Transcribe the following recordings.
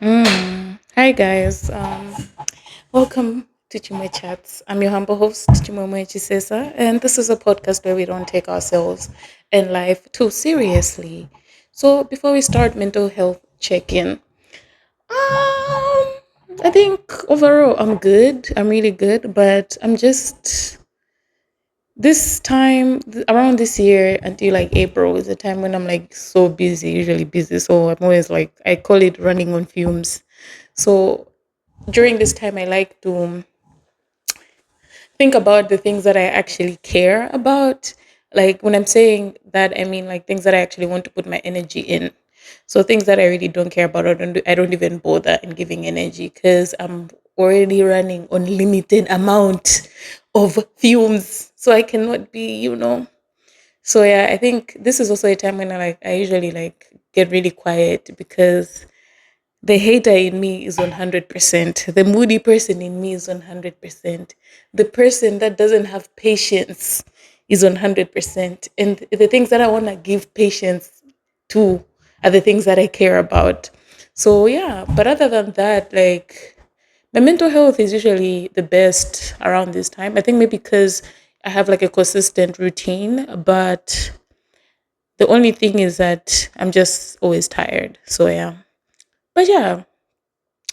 Hi guys, welcome to Chimwe Chats. I'm your humble host, Chimwe Chisesa, and this is a podcast where we don't take ourselves and life too seriously. So before we start mental health check-in, I think overall I'm good. I'm really good, but I'm just this time around this year until like April is a time when I'm like so busy, usually busy. So I'm always like I call it running on fumes. So during this time I like to think about the things that I actually care about. Like when I'm saying that, I mean like things that I actually want to put my energy in. So things that I really don't care about, I don't even bother in giving energy because I'm already running on limited amount of fumes. So I cannot be. So yeah, I think this is also a time when I usually like get really quiet because the hater in me is 100%. The moody person in me is 100%. The person that doesn't have patience is 100%. And the things that I want to give patience to are the things that I care about. So, yeah, but other than that, like my mental health is usually the best around this time. I think maybe because I have like a consistent routine, but the only thing is that I'm just always tired. So, yeah. But yeah,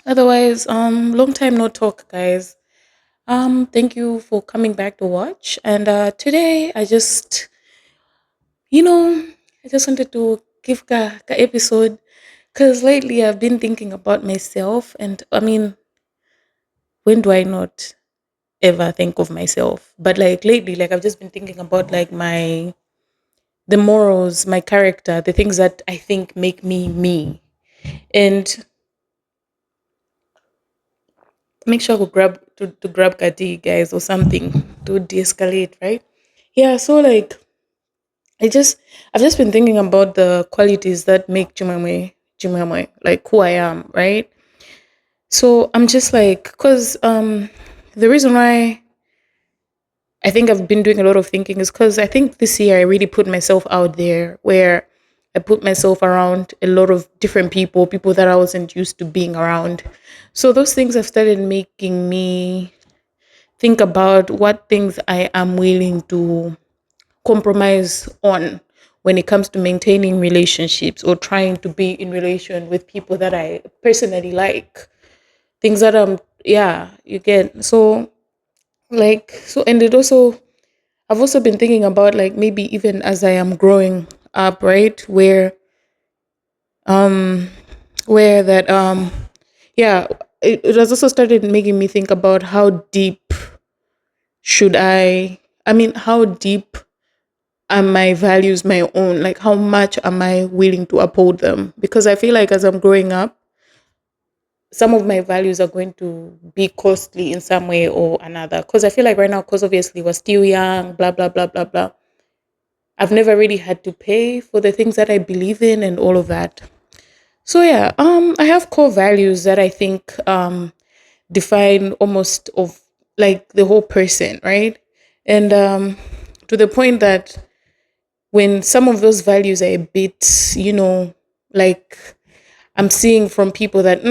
otherwise, long time no talk, guys. Thank you for coming back to watch. And today, you know, I just wanted to give ka episode because lately I've been thinking about myself, and I mean, when do I not ever think of myself? But like lately, like I've just been thinking about like the morals, my character, the things that I think make me me, and make sure to grab Kati guys or something to de-escalate, right? Yeah, so like I just I've just been thinking about the qualities that make Jimame like who I am, right? So I'm just like cause the reason why I think I've been doing a lot of thinking is because I think this year I really put myself out there where I put myself around a lot of different people that I wasn't used to being around. So those things have started making me think about what things I am willing to compromise on when it comes to maintaining relationships or trying to be in relation with people that I personally like. Things that yeah, you get. So and it also I've also been thinking about like maybe even as I am growing up, right? Um where that yeah, it has also started making me think about how deep should I mean how deep are my values my own? Like, how much am I willing to uphold them? Because I feel like as I'm growing up, some of my values are going to be costly in some way or another. Because I feel like right now, because obviously we're still young, blah, blah, blah, blah, blah. I've never really had to pay for the things that I believe in and all of that. So yeah, I have core values that I think define almost of like the whole person, right? And to the point that when some of those values are a bit, like I'm seeing from people that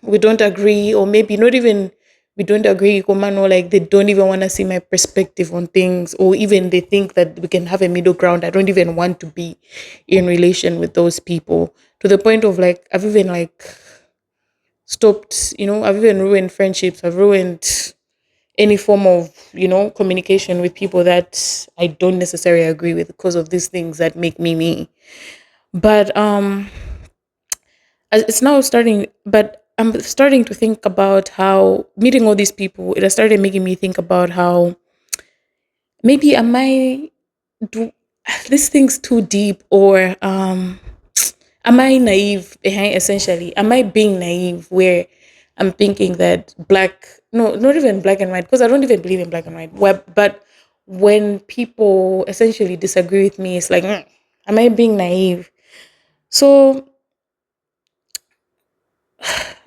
we don't agree, or maybe not even we don't agree, or like they don't even want to see my perspective on things, or even they think that we can have a middle ground. I don't even want to be in relation with those people to the point of like I've even like stopped, I've even ruined friendships, I've ruined any form of communication with people that I don't necessarily agree with because of these things that make me me. But it's now starting. But I'm starting to think about how meeting all these people. It has started making me think about how maybe am I do this thing's too deep, or am I naive behind essentially? Am I being naive where I'm thinking that black, no, not even black and white, because I don't even believe in black and white. But when people essentially disagree with me, it's like, am I being naive? So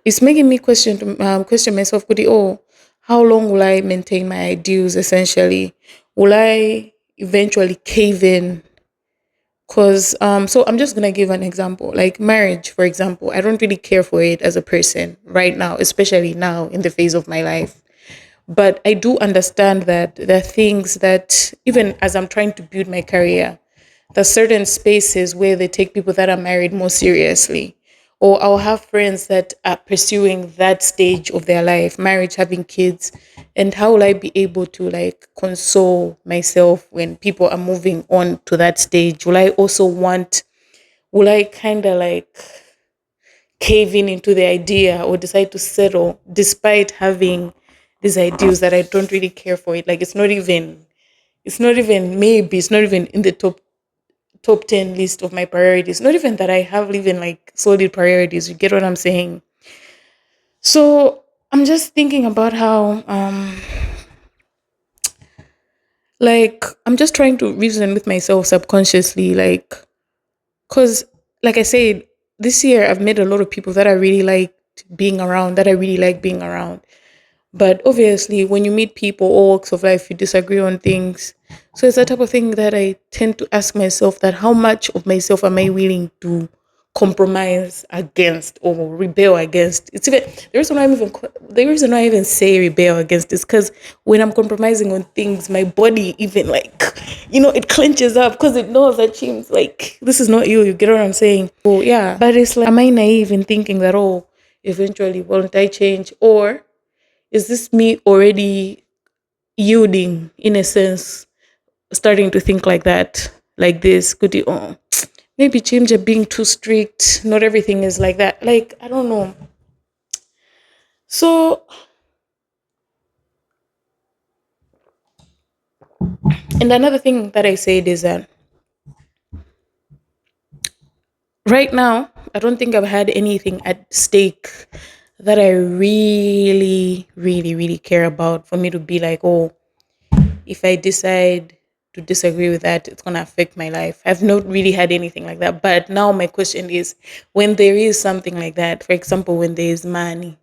it's making me question myself, Kudi, oh, how long will I maintain my ideals essentially? Will I eventually cave in Cause so I'm just gonna give an example. Like marriage, for example, I don't really care for it as a person right now, especially now in the phase of my life. But I do understand that there are things that even as I'm trying to build my career, there's certain spaces where they take people that are married more seriously. Or I'll have friends that are pursuing that stage of their life, marriage, having kids. And how will I be able to like console myself when people are moving on to that stage? Will I kind of like cave in into the idea or decide to settle despite having these ideals that I don't really care for it? Like it's not even in the top 10 list of my priorities. Not even that I have even like solid priorities. You get what I'm saying? So I'm just thinking about how, like, I'm just trying to reason with myself subconsciously, like, because, like I said, this year I've met a lot of people that I really liked being around, that I really like being around. But obviously, when you meet people, all walks of life, you disagree on things. So it's that type of thing that I tend to ask myself that how much of myself am I willing to compromise against or rebel against? It's even the reason why I even say rebel against is because when I'm compromising on things, my body even like it clenches up because it knows that seems like this is not you. You get what I'm saying? Oh yeah, but it's like, am I naive in thinking that eventually won't I change or is this me already yielding in a sense, starting to think like that, like this? Could you, maybe change are being too strict? Not everything is like that. Like, I don't know. So, and another thing that I said is that right now, I don't think I've had anything at stake that I really, really, really care about for me to be like, oh, if I decide to disagree with that, it's going to affect my life. I've not really had anything like that. But now my question is when there is something like that, for example, when there is money,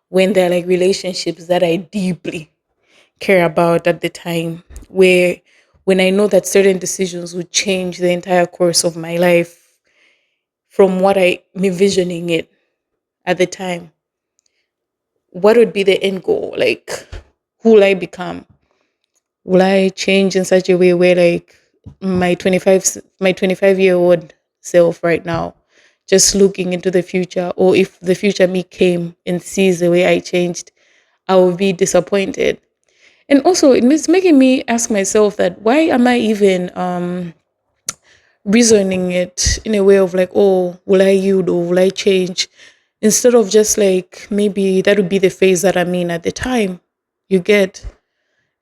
when there are like relationships that I deeply care about at the time, where when I know that certain decisions would change the entire course of my life from what I'm envisioning it at the time, what would be the end goal? Like, who will I become? Will I change in such a way where like my 25-year-old self right now just looking into the future, or if the future me came and sees the way I changed, I will be disappointed. And also it's making me ask myself that why am I even reasoning it in a way of like, oh, will I yield or will I change, instead of just like maybe that would be the phase that I'm in at the time. You get.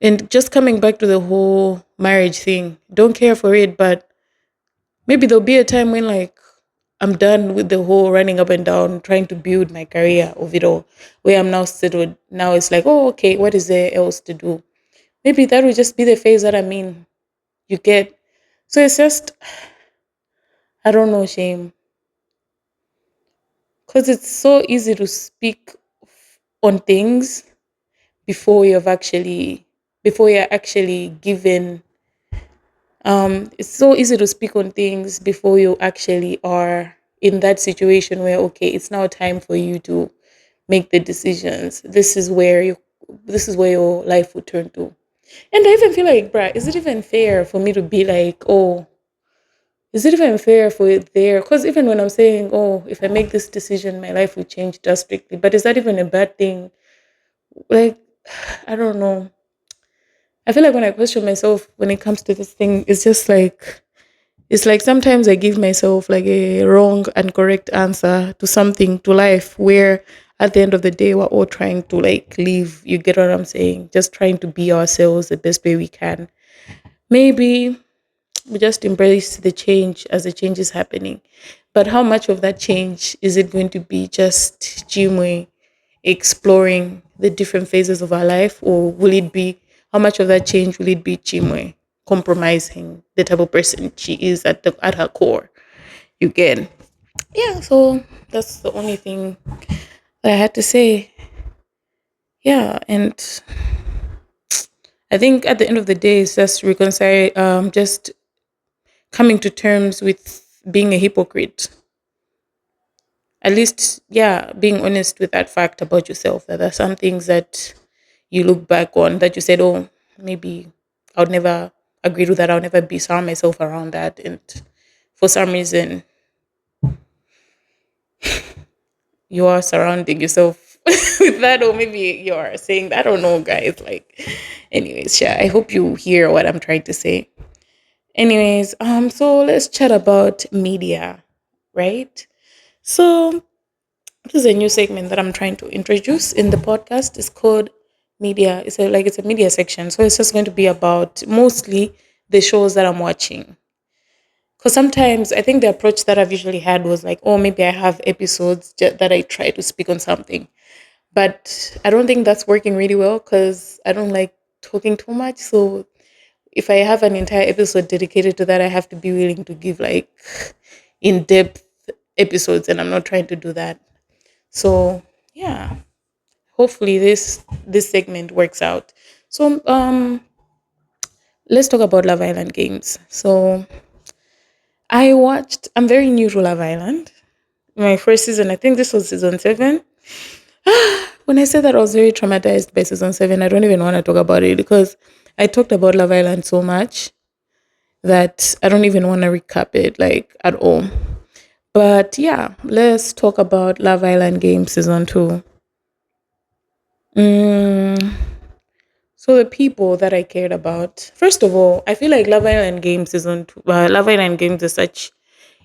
And just coming back to the whole marriage thing, don't care for it, but maybe there'll be a time when like I'm done with the whole running up and down, trying to build my career of it all, where I'm now settled. Now it's like, oh, okay, what is there else to do? Maybe that will just be the phase that I'm in. You get. So it's just, I don't know, shame. Because it's so easy to speak on things before you've actually, before you're actually given it's so easy to speak on things before you actually are in that situation where okay, it's now time for you to make the decisions. This is where your life will turn to. And I even feel like, bruh, is it even fair for me to be like, oh, is it even fair for it there? Because even when I'm saying, oh, if I make this decision, my life will change drastically. But is that even a bad thing? Like, I don't know. I feel like when I question myself when it comes to this thing, it's like sometimes I give myself like a wrong and correct answer to something to life where at the end of the day we're all trying to like live. You get what I'm saying? Just trying to be ourselves the best way we can. Maybe we just embrace the change as the change is happening. But how much of that change is it going to be just Jimwe exploring the different phases of our life, or will it be how much of that change will it be Jimwe compromising the type of person she is at her core? You get. Yeah, so that's the only thing that I had to say. Yeah, and I think at the end of the day, it's just reconcile, just coming to terms with being a hypocrite. At least, yeah, being honest with that fact about yourself, that there's some things that you look back on that you said, oh, maybe I would never agree with that. I'll never be surround myself around that. And for some reason, you are surrounding yourself with that, or maybe you are saying that. I don't know, guys. Like, anyways, yeah, I hope you hear what I'm trying to say. Anyways, so let's chat about media, right? So this is a new segment that I'm trying to introduce in the podcast. It's called media. It's a media section. So it's just going to be about mostly the shows that I'm watching. Because sometimes I think the approach that I've usually had was like, oh, maybe I have episodes that I try to speak on something. But I don't think that's working really well because I don't like talking too much. So if I have an entire episode dedicated to that, I have to be willing to give like in depth episodes, and I'm not trying to do that. So yeah, hopefully this segment works out. So let's talk about Love Island games. So I'm very new to Love Island. My first season, I think this was season 7. When I said that I was very traumatized by season 7, I don't even want to talk about it because I talked about Love Island so much that I don't even want to recap it like at all. But yeah, let's talk about Love Island Game Season 2. Mm, so the people that I cared about, first of all, I feel like Love Island Game Season 2, Love Island Games as such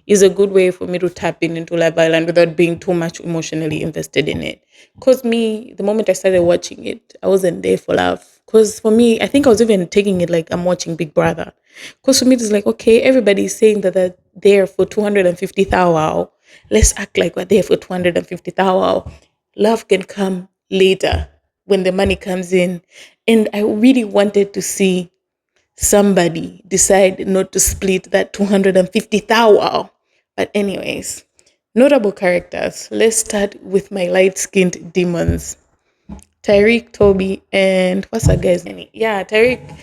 is a good way for me to tap into Love Island without being too much emotionally invested in it. Because me, the moment I started watching it, I wasn't there for love. Because for me, I think I was even taking it like I'm watching Big Brother. Because for me, it's like, okay, everybody's saying that they're there for 250 thou. Let's act like we're there for 250 thou. Love can come later when the money comes in. And I really wanted to see somebody decide not to split that 250 thou. But anyways, notable characters. Let's start with my light-skinned demons. Tyreek, Toby, and what's that guy's name? Yeah, Tyreek,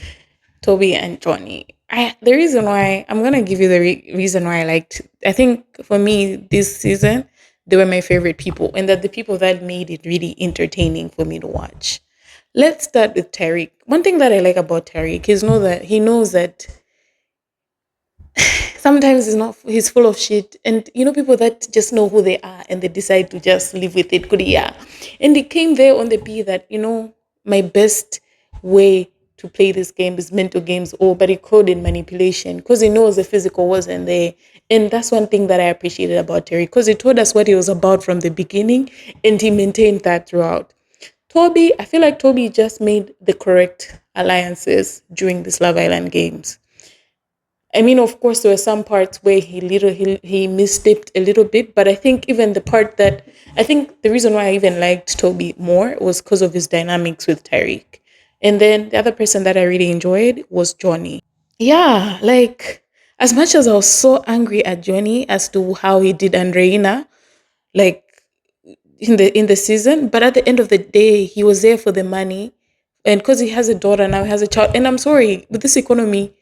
Toby, and Johnny. The reason why I'm gonna give you the reason why I liked. I think for me this season they were my favorite people, and that the people that made it really entertaining for me to watch. Let's start with Tyreek. One thing that I like about Tyreek is know that he knows that sometimes he's full of shit, and people that just know who they are and they decide to just live with it. Good, yeah. And it came there on the B that my best way to play this game is mental games, or but it code in manipulation, because he knows the physical wasn't there. And that's one thing that I appreciated about Terry, because he told us what he was about from the beginning, and he maintained that throughout. Toby, I feel like Toby just made the correct alliances during this Love Island games. I mean, of course, there were some parts where he misstepped a little bit, but I think even the part that I think the reason why I even liked Toby more was because of his dynamics with Tyreek. And then the other person that I really enjoyed was Johnny. Yeah, like as much as I was so angry at Johnny as to how he did Andreina, like in the season, but at the end of the day, he was there for the money, and because he has a daughter now, he has a child. And I'm sorry, with this economy,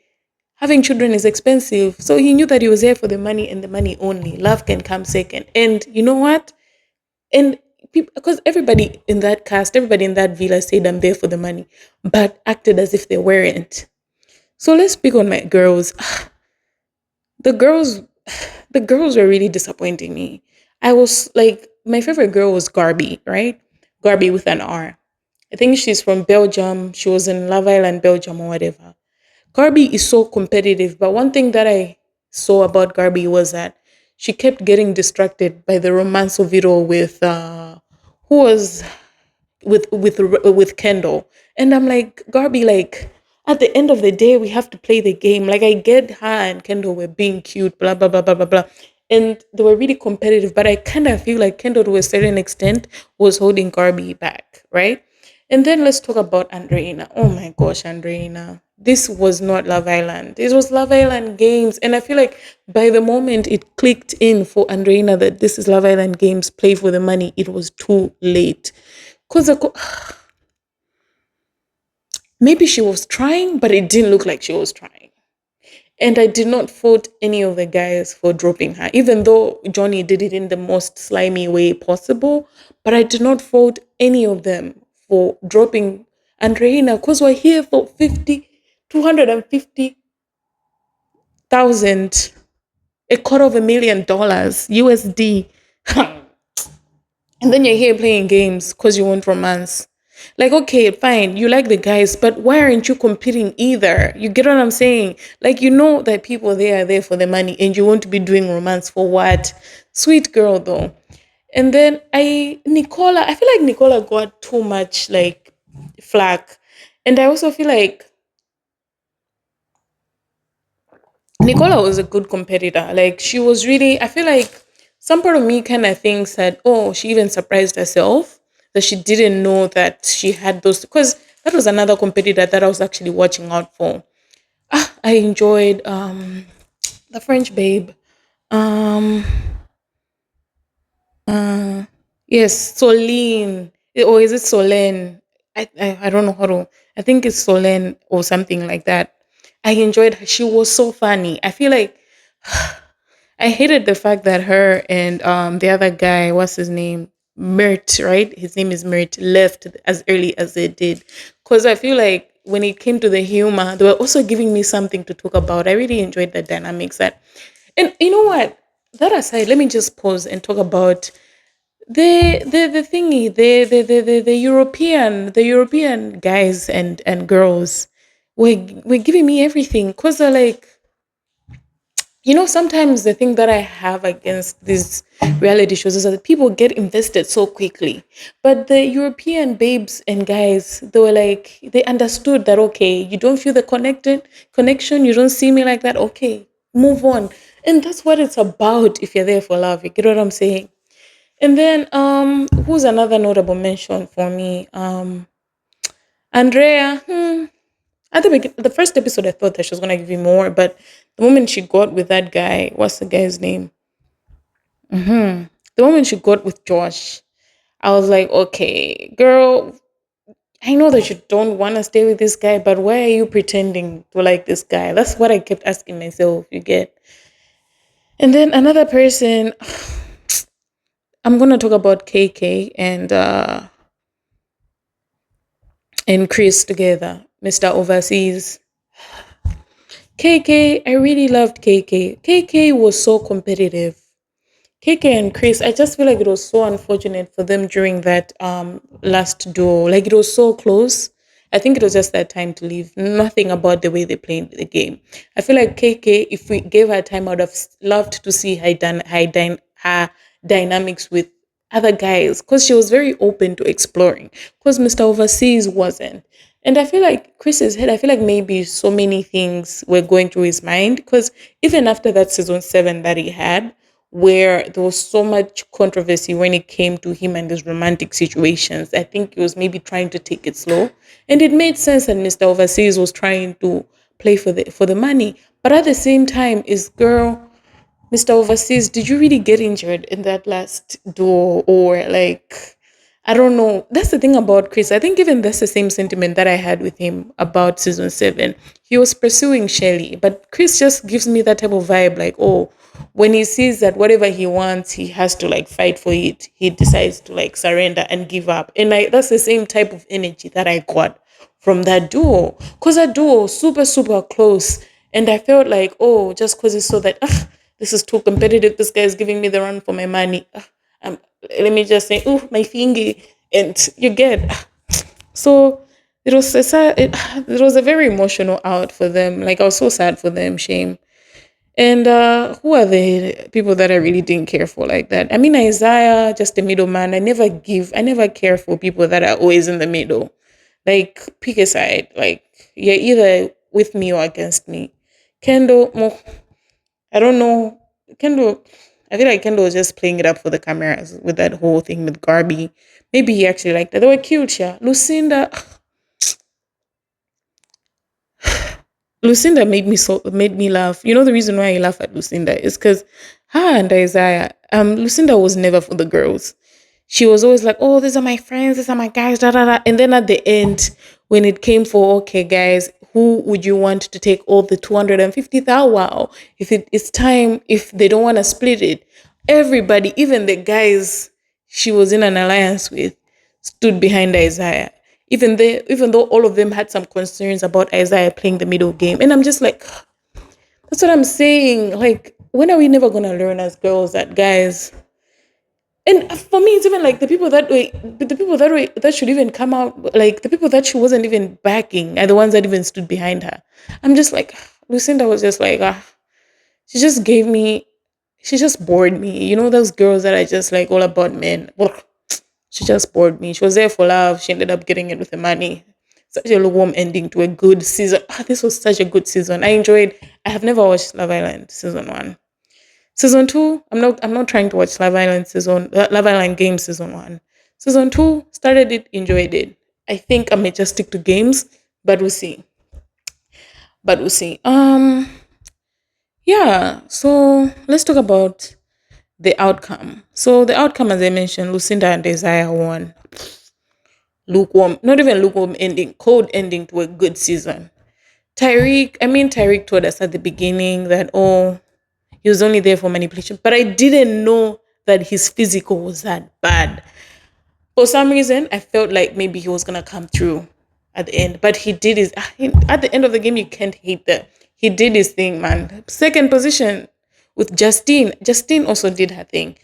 having children is expensive. So he knew that he was there for the money and the money only. Love can come second. And you know what? And because everybody in that cast, everybody in that villa said I'm there for the money, but acted as if they weren't. So let's speak on my girls. The girls, the girls were really disappointing me. I was like, my favorite girl was Garby, right? Garby with an R. I think she's from Belgium. She was in Love Island, Belgium, or whatever. Garby is so competitive, but one thing that I saw about Garby was that she kept getting distracted by the romance of it all with who was with Kendall. And I'm like, Garby, like at the end of the day, we have to play the game. Like I get her and Kendall were being cute, blah blah blah blah blah blah. And they were really competitive, but I kind of feel like Kendall to a certain extent was holding Garby back, right? And then let's talk about Andreina. Oh my gosh, Andreina. This was not Love Island. This was Love Island Games. And I feel like by the moment it clicked in for Andreina that this is Love Island Games, play for the money, it was too late. Because maybe she was trying, but it didn't look like she was trying. And I did not fault any of the guys for dropping her, even though Johnny did it in the most slimy way possible. But I did not fault any of them for dropping Andreina because we're here for 250,000, $250,000 USD. And then you're here playing games because you want romance. Like, okay, fine, you like the guys, but why aren't you competing either? You get what I'm saying? Like, you know that people there are there for the money and you want to be doing romance for what? Sweet girl, though. And then I feel like Nicola got too much, like, flack. And I also feel like Nicola was a good competitor. Like she was really, I feel like some part of me kind of thinks that, oh, she even surprised herself that she didn't know that she had those, because that was another competitor that I was actually watching out for. I enjoyed the French babe. Um yes, Soline. Or is it Solène? I don't know how to, I think it's Solène or something like that. I enjoyed her. She was so funny. I feel like I hated the fact that her and the other guy, what's his name? Mert, right? His name is Mert, left as early as they did. Because I feel like when it came to the humor, they were also giving me something to talk about. I really enjoyed the dynamics that, and you know what? That aside, let me just pause and talk about the thingy, the European guys and girls were giving me everything because they're like, sometimes the thing that I have against these reality shows is that people get invested so quickly. But the European babes and guys, they were like, they understood that, okay, you don't feel the connection, you don't see me like that, okay, move on. And that's what it's about if you're there for love. You get what I'm saying? And then who's another notable mention for me? Andrea. At the first episode, I thought that she was gonna give you more, but the moment she got with that guy, what's the guy's name? The moment she got with Josh, I was like, okay, girl, I know that you don't want to stay with this guy, but why are you pretending to like this guy? That's what I kept asking myself. You get. And then another person, I'm gonna talk about KK and Chris together, Mr. Overseas. KK, I really loved KK. KK was so competitive. KK and Chris, I just feel like it was so unfortunate for them during that last duel. Like it was so close. I think it was just that time to leave. Nothing about the way they played the game. I feel like KK, if we gave her time, I would have loved to see her dynamics with other guys because she was very open to exploring. Because Mr. Overseas wasn't. And I feel like Chris's head, I feel like maybe so many things were going through his mind because even after that season 7 that he had, where there was so much controversy when it came to him and his romantic situations. I think he was maybe trying to take it slow. And it made sense that Mr. Overseas was trying to play for the money. But at the same time, is girl, Mr. Overseas, did you really get injured in that last duel? Or like I don't know. That's the thing about Chris. I think even that's the same sentiment that I had with him about season 7. He was pursuing Shelly, but Chris just gives me that type of vibe like, oh, when he sees that whatever he wants, he has to like fight for it, he decides to like surrender and give up. And that's the same type of energy that I got from that duo. Because that duo was super, super close. And I felt like, oh, just because it's so that, this is too competitive, this guy is giving me the run for my money. Um, Let me just say, oh, my fingy. And you get. So it was a very emotional out for them. Like I was so sad for them, shame. And who are the people that I really didn't care for like that? I mean, Isaiah, just a middleman. I never care for people that are always in the middle. Like, pick a side. Like, you're either with me or against me. Kendall, I don't know. Kendall, I feel like Kendall was just playing it up for the cameras with that whole thing with Garby. Maybe he actually liked that. They were cute, yeah. Lucinda made me laugh. You know the reason why I laugh at Lucinda is because her and Isaiah, Lucinda was never for the girls. She was always like, "Oh, these are my friends, these are my guys, da da da." And then at the end, when it came for, okay, guys, who would you want to take all the 250,000? Wow. If it's time, if they don't want to split it, everybody, even the guys she was in an alliance with, stood behind Isaiah. Even though all of them had some concerns about Isaiah playing the middle game. And I'm just like, that's what I'm saying. Like, when are we never gonna learn as girls that guys, and for me, it's even like the people that way that should even come out, like the people that she wasn't even backing are the ones that even stood behind her. I'm just like, Lucinda was just like, she just gave me, she just bored me. You know, those girls that are just like all about men. Ugh, she just bored me. She was there for love. She ended up getting it with the money. Such a warm ending to a good season. This was such a good season. I enjoyed. I have never watched Love Island season 1. Season two, I'm not trying to watch Love Island Game season 1. Season 2, started it, enjoyed it. I think I may just stick to games, but we'll see. But we'll see. Yeah. So let's talk about the outcome. So the outcome, as I mentioned, Lucinda and Desire won. Lukewarm, not even lukewarm ending, cold ending to a good season. Tyreek told us at the beginning that, oh, he was only there for manipulation, but I didn't know that his physical was that bad. For some reason, I felt like maybe he was gonna come through at the end, but he did his. At the end of the game, you can't hate that. He did his thing, man. Second position with Justine. Justine also did her thing.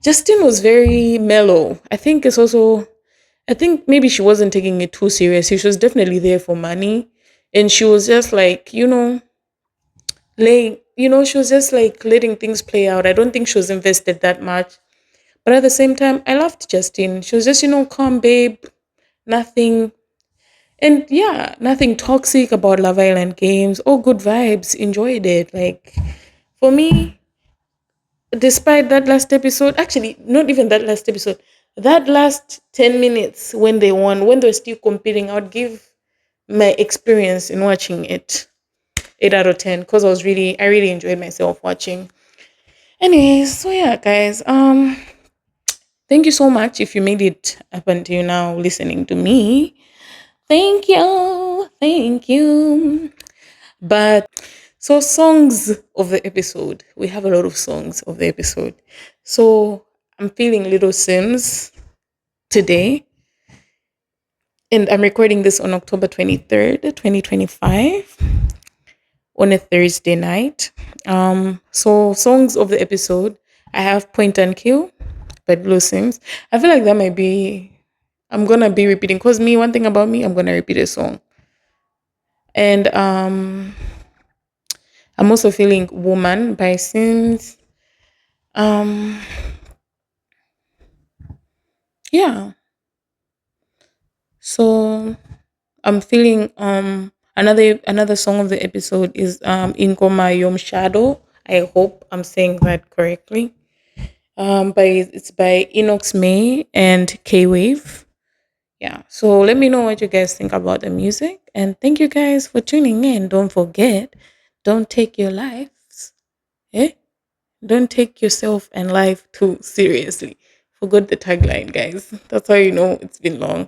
Justine was very mellow. I think maybe she wasn't taking it too serious. She was definitely there for money, and she was just like, she was just like letting things play out. I don't think she was invested that much. But at the same time, I loved Justine. She was just, calm babe, nothing. And yeah, nothing toxic about Love Island games. Oh, good vibes. Enjoyed it. Like, for me, despite that last episode, actually, not even that last episode, that last 10 minutes when they won, when they were still competing, I would give my experience in watching it 8 out of 10 because I really enjoyed myself watching. Anyways, so yeah, guys, thank you so much if you made it up until now listening to me. Thank you. Thank you. But so, songs of the episode. We have a lot of songs of the episode. So I'm feeling little Sims today. And I'm recording this on October 23rd, 2025, on a Thursday night. So songs of the episode. I have Point and Kill by Blue Sims. I feel like that might be, I'm gonna be repeating, because me, one thing about me, I'm gonna repeat a song. And I'm also feeling Woman by Simz. Um yeah. So I'm feeling another song of the episode is INGOMA YOMSHADO. I hope I'm saying that correctly. It's by Enocs May and Keyywav. Yeah. So let me know what you guys think about the music. And thank you guys for tuning in. Don't forget, don't take your lives. Eh? Don't take yourself and life too seriously. Forgot the tagline, guys. That's how you know it's been long.